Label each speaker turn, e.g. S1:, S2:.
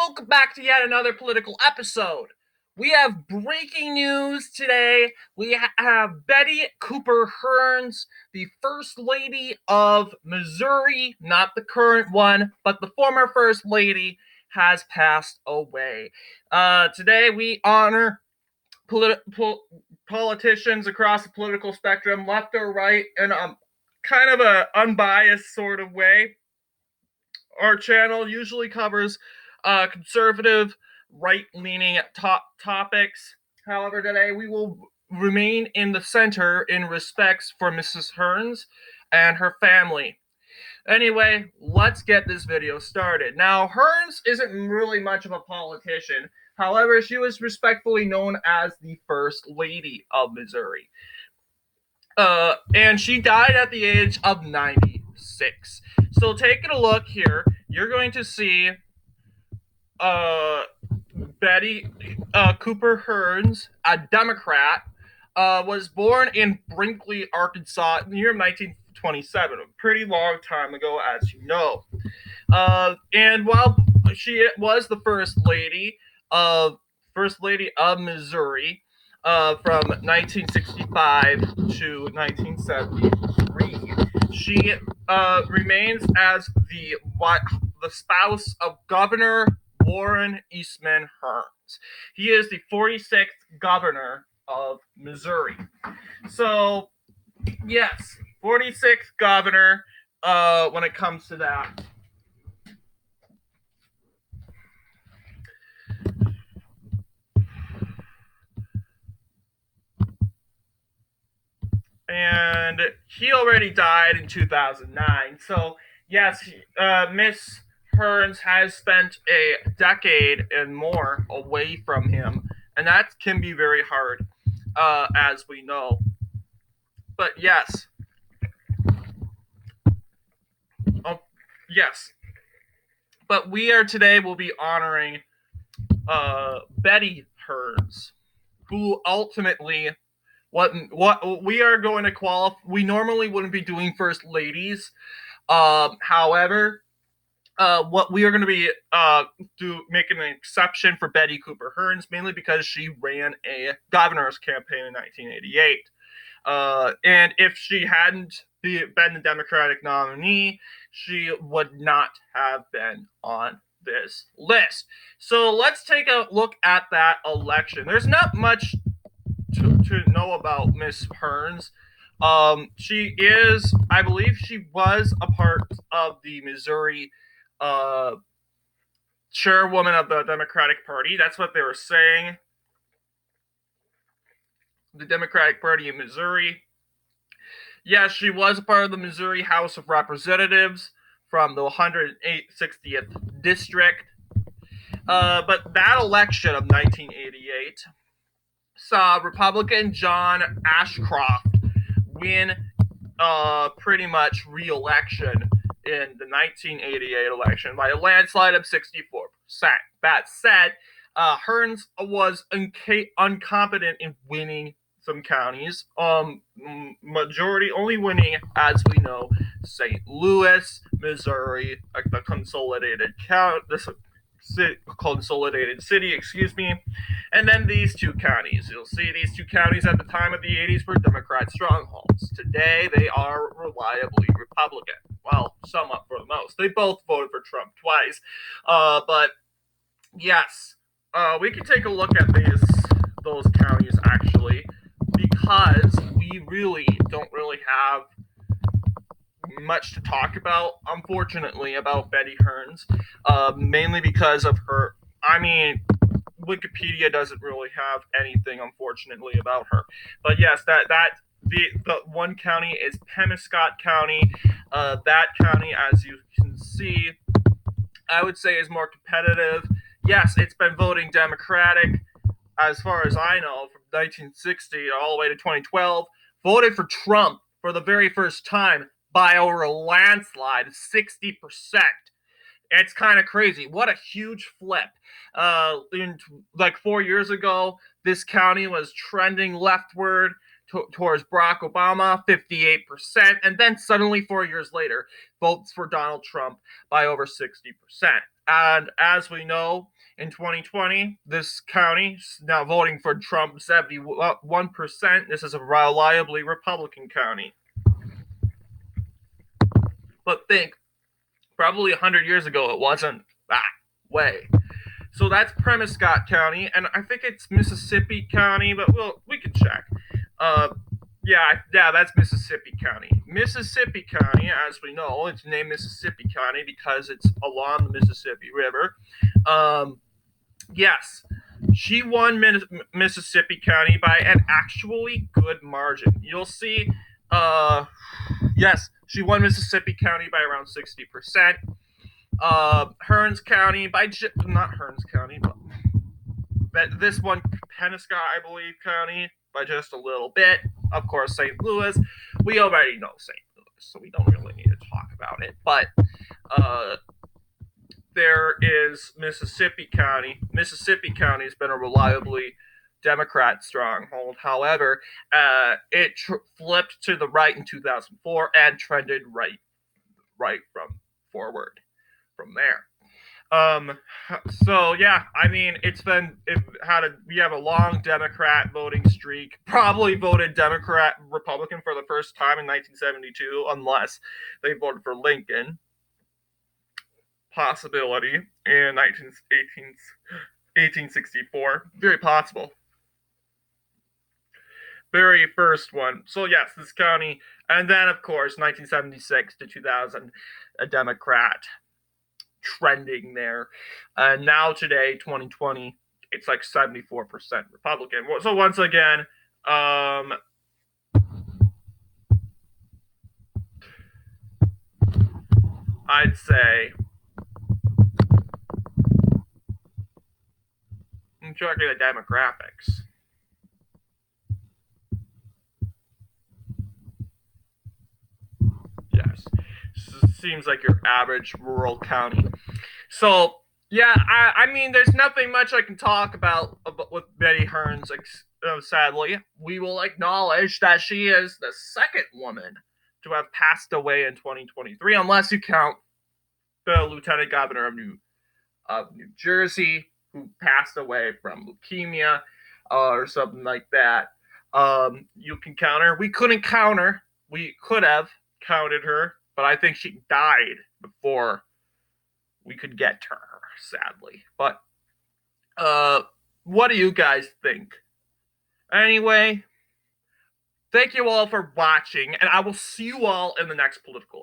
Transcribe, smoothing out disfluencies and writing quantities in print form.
S1: welcome back to yet another political episode. We have breaking news today. We have Betty Cooper Hearnes, the First Lady of Missouri, not the current one, but the former First Lady, has passed away. Today we honor politicians across the political spectrum, left or right, in a kind of an unbiased sort of way. Our channel usually covers conservative, right-leaning topics. However, today we will remain in the center in respects for Mrs. Hearnes and her family. Anyway, let's get this video started. Now, Hearnes isn't really much of a politician. However, she was respectfully known as the First Lady of Missouri. And she died at the age of 96. So taking a look here, you're going to see Betty Cooper Hearnes, a Democrat, was born in Brinkley, Arkansas in the year of 1927, a pretty long time ago, as you know. And while she was the First Lady of Missouri, from 1965 to 1973. She remains as the spouse of Governor Warren Eastman Hearnes. He is the 46th governor of Missouri. So, yes, 46th governor when it comes to that. And he already died in 2009. So, yes, Miss Hearnes has spent a decade and more away from him. And that can be very hard, as we know. But yes. Yes. But we'll be honoring Betty Hearnes, who ultimately... What we are going to qualify. We normally wouldn't be doing first ladies. However, what we are going to be making an exception for Betty Cooper Hearnes, mainly because she ran a governor's campaign in 1988. And if she hadn't been the Democratic nominee, she would not have been on this list. So let's take a look at that election. There's not much to know about Miss Hearnes. She is, I believe she was a part of the Missouri chairwoman of the Democratic Party. That's what they were saying. The Democratic Party in Missouri. Yes, she was a part of the Missouri House of Representatives from the 160th District. But that election of 1988 saw Republican John Ashcroft win pretty much re-election in the 1988 election by a landslide of 64%. That said, Hearnes was incompetent in winning some counties. Majority only winning, as we know, St. Louis, Missouri, like the consolidated city, and then these two counties. You'll see these two counties at the time of the 80s were Democrat strongholds. Today, they are reliably Republican. Well, somewhat for the most. They both voted for Trump twice. But, yes, we can take a look at those counties, actually, because we really don't have much to talk about, unfortunately, about Betty Hearnes, mainly because of her. I mean, Wikipedia doesn't really have anything, unfortunately, about her. But yes, the one county is Pemiscot County. That county, as you can see, I would say is more competitive. Yes, it's been voting Democratic, as far as I know, from 1960 all the way to 2012. Voted for Trump for the very first time by over a landslide of 60%. It's kind of crazy. What a huge flip. Like 4 years ago, this county was trending leftward towards Barack Obama, 58%. And then suddenly 4 years later, votes for Donald Trump by over 60%. And as we know, in 2020, this county is now voting for Trump 71%. This is a reliably Republican county. But think, probably 100 years ago, it wasn't that way. So that's Prescott County, and I think it's Mississippi County, but we can check. Yeah, that's Mississippi County. Mississippi County, as we know, it's named Mississippi County because it's along the Mississippi River. Yes, she won Mississippi County by an actually good margin. You'll see. Yes, she won Mississippi County by around 60%. Hearnes County by not Hearnes County, but this one Penobscot, I believe, County by just a little bit. Of course, St. Louis. We already know St. Louis, so we don't really need to talk about it. But there is Mississippi County. Mississippi County has been a reliably Democrat stronghold. However, it flipped to the right in 2004 and trended right from forward from there. So yeah, I mean, we have a long Democrat voting streak. Probably voted Republican for the first time in 1972, unless they voted for Lincoln. Possibility in 1864. Very possible. Very first one. So yes, this county, and then of course 1976 to 2000, a Democrat trending there. And now today, 2020, it's like 74% Republican. So once again, I'd say I'm checking the demographics. Yes, seems like your average rural county. So yeah, I mean, there's nothing much I can talk about with Betty Hearnes. Sadly, we will acknowledge that she is the second woman to have passed away in 2023, unless you count the Lieutenant Governor of New Jersey, who passed away from leukemia or something like that. You can count her. We couldn't count her. We could have counted her, but I think she died before we could get to her, sadly. But what do you guys think? Anyway, thank you all for watching, and I will see you all in the next political episode.